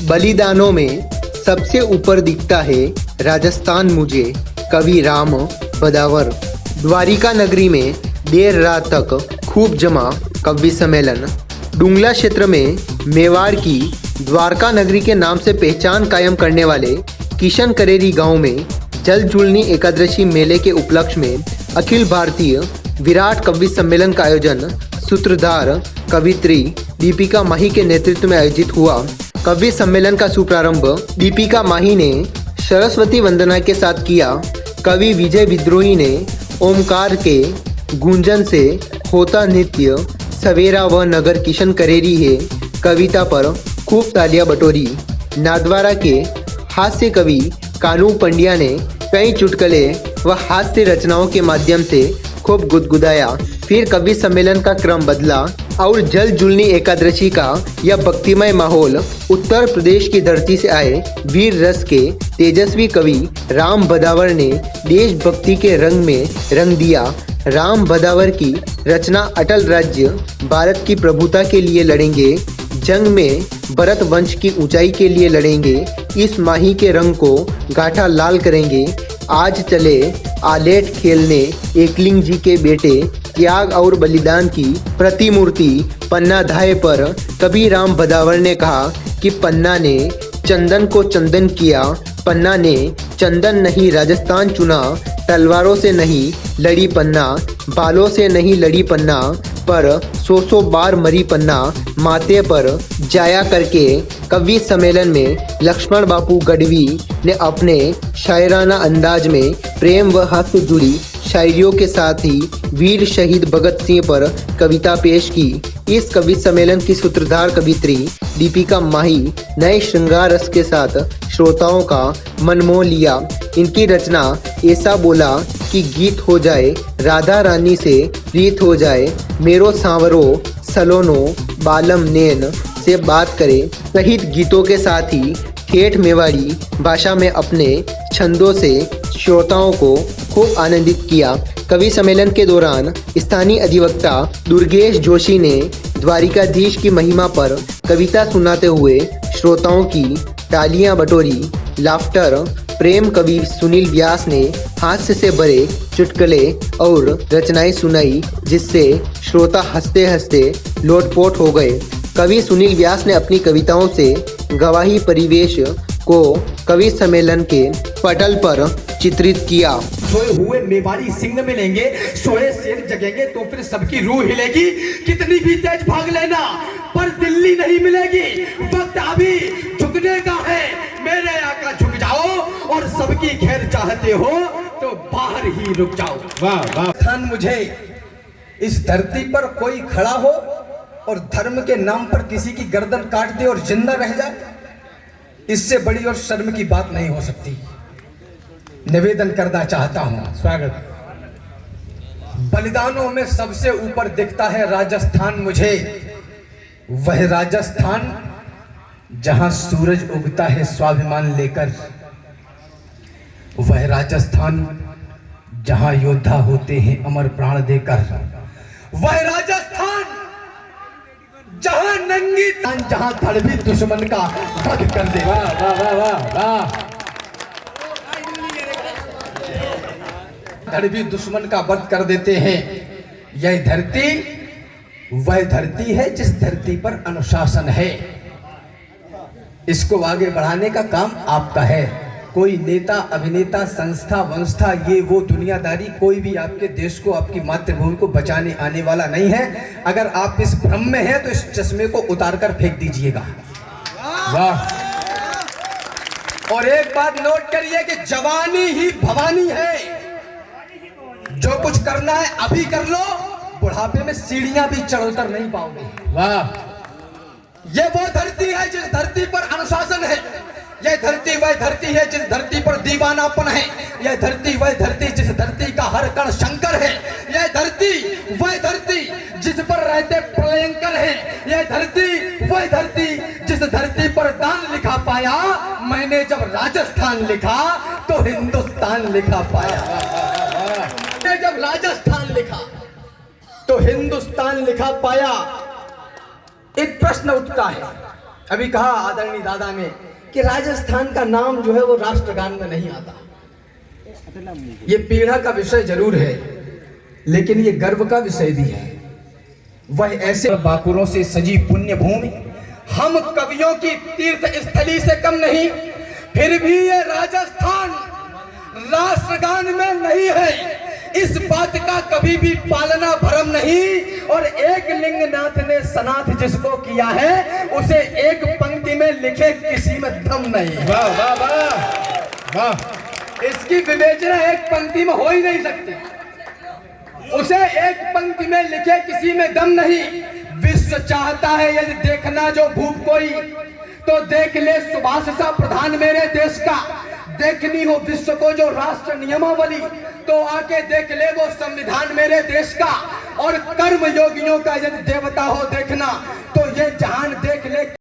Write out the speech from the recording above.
बलिदानों में सबसे ऊपर दिखता है राजस्थान मुझे, कवि राम बदावर। द्वारिका नगरी में देर रात तक खूब जमा कवि सम्मेलन। डुंगला क्षेत्र में मेवाड़ की द्वारका नगरी के नाम से पहचान कायम करने वाले किशन करेरी गांव में जल जुलनी एकादशी मेले के उपलक्ष्य में अखिल भारतीय विराट कवि सम्मेलन का आयोजन सूत्रधार कवित्री दीपिका माही के नेतृत्व में आयोजित हुआ। कवि सम्मेलन का शुभारंभ दीपिका माही ने सरस्वती वंदना के साथ किया। कवि विजय विद्रोही ने ओमकार के गूंजन से होता नृत्य सवेरा व नगर किशन करेरी है कविता पर खूब तालियां बटोरी। नादवारा के हास्य कवि कानू पंड्या ने कई चुटकुले व हास्य रचनाओं के माध्यम से खूब गुदगुदाया। फिर कवि सम्मेलन का क्रम बदला और जल जुलनी एकादशी का यह भक्तिमय माहौल उत्तर प्रदेश की धरती से आए वीर रस के तेजस्वी कवि राम बदावर ने देशभक्ति के रंग में रंग दिया। राम बदावर की रचना अटल राज्य भारत की प्रभुता के लिए लड़ेंगे, जंग में भरत वंश की ऊंचाई के लिए लड़ेंगे, इस माही के रंग को गाठा लाल करेंगे। आज चले आलेट खेलने एकलिंग जी के बेटे, त्याग और बलिदान की प्रतिमूर्ति पन्ना धाय पर कवि राम बदावर ने कहा कि पन्ना ने चंदन को चंदन किया, पन्ना ने चंदन नहीं राजस्थान चुना, तलवारों से नहीं लड़ी पन्ना, बालों से नहीं लड़ी पन्ना, पर सौ बार मरी पन्ना माथे पर जाया करके। कवि सम्मेलन में लक्ष्मण बापू गढ़वी ने अपने शायराना अंदाज में प्रेम व हास्य जुड़ी शायरियों के साथ ही वीर शहीद भगत सिंह पर कविता पेश की। इस कवि सम्मेलन की सूत्रधार कवित्री दीपिका माही नए श्रृंगार रस के साथ श्रोताओं का मन मोह लिया। इनकी रचना ऐसा बोला कि गीत हो जाए, राधा रानी से प्रीत हो जाए, मेरो सांवरो सलोनो बालम नैन से बात करे सहित गीतों के साथ ही ठेठ मेवाड़ी भाषा में अपने छंदों से श्रोताओं को खूब आनंदित किया। कवि सम्मेलन के दौरान स्थानीय अधिवक्ता दुर्गेश जोशी ने द्वारिकाधीश की महिमा पर कविता सुनाते हुए श्रोताओं की तालियां बटोरी। लाफ्टर प्रेम कवि सुनील व्यास ने हास्य से भरे चुटकुले और रचनाएं सुनाई, जिससे श्रोता हंसते हंसते लोटपोट हो गए। कवि सुनील व्यास ने अपनी कविताओं से गवाही परिवेश को कवि सम्मेलन के पटल पर चित्रित किया। सोए हुए मेवाड़ी सिंह मिलेंगे, सोए शेर जगेंगे तो फिर सबकी रूह हिलेगी। कितनी भी तेज भाग लेना पर दिल्ली नहीं मिलेगी। वक्त अभी झुकने का है, मेरे आका झुक जाओ और सबकी खैर चाहते हो तो बाहर ही रुक जाओ। वाह वाह। स्थान मुझे इस धरती पर कोई खड़ा हो और धर्म के नाम पर किसी की गर्दन काट दे और जिंदा रह जाए, इससे बड़ी और शर्म की बात नहीं हो सकती। निवेदन करना चाहता हूं, स्वागत। बलिदानों में सबसे ऊपर दिखता है राजस्थान मुझे, वह राजस्थान जहां सूरज उगता है स्वाभिमान लेकर, वह राजस्थान जहां योद्धा होते हैं अमर प्राण देकर, वह राजस्थान जहां नंगी तान, जहां धड़ भी दुश्मन का वध कर दे। वाह वाह वाह वाह वाह। धड़ भी दुश्मन का वध कर देते हैं। यह धरती वह धरती है जिस धरती पर अनुशासन है। इसको आगे बढ़ाने का काम आपका है। कोई नेता, अभिनेता, संस्था, वंस्था, ये वो दुनियादारी कोई भी आपके देश को, आपकी मातृभूमि को बचाने आने वाला नहीं है। अगर आप इस भ्रम में हैं तो इस चश्मे को उतारकर फेंक दीजिएगा। वाह। और एक बात नोट करिए कि जवानी ही भवानी है। जो कुछ करना है अभी कर लो, बुढ़ापे में सीढ़ियां भी चढ़ उतर नहीं पाओगे। वाह। यह वो धरती है जिस धरती पर अनुशासन है। यह धरती वह धरती है जिस धरती पर दीवानापन है। यह धरती वह धरती जिस धरती का हर कण शंकर है। यह धरती वह धरती जिस पर रहते प्रलयंकर है। यह धरती वह धरती जिस धरती पर दान लिखा पाया। मैंने जब राजस्थान लिखा तो हिंदुस्तान लिखा पाया। मैंने जब राजस्थान लिखा तो हिंदुस्तान लिखा पाया। एक प्रश्न उठता है अभी कहा आदरणीय दादा ने कि राजस्थान का नाम जो है वो राष्ट्रगान में नहीं आता। ये पीड़ा का विषय जरूर है, लेकिन ये गर्व का विषय भी है। वह ऐसे बाकुरों से सजी पुण्य भूमि, हम कवियों की तीर्थ स्थली से कम नहीं, फिर भी ये राजस्थान राष्ट्रगान में नहीं है। इस बात का कभी भी पालना भरम नहीं। और एक लिंगनाथ ने सनाथ जिसको किया है, उसे एक पंक्ति में लिखे किसी में दम नहीं। वाह वाह वाह वाह। इसकी विवेचना एक पंक्ति में हो ही नहीं सकती। उसे एक पंक्ति में लिखे किसी में दम नहीं। विश्व चाहता है यदि देखना जो भूप कोई, तो देख ले सुभाष सा प्रधान मेरे देश का। देखनी हो विश्व को जो राष्ट्र नियमावली, तो आके देख ले वो संविधान मेरे देश का। और कर्म योगियों का यदि देवता हो देखना, तो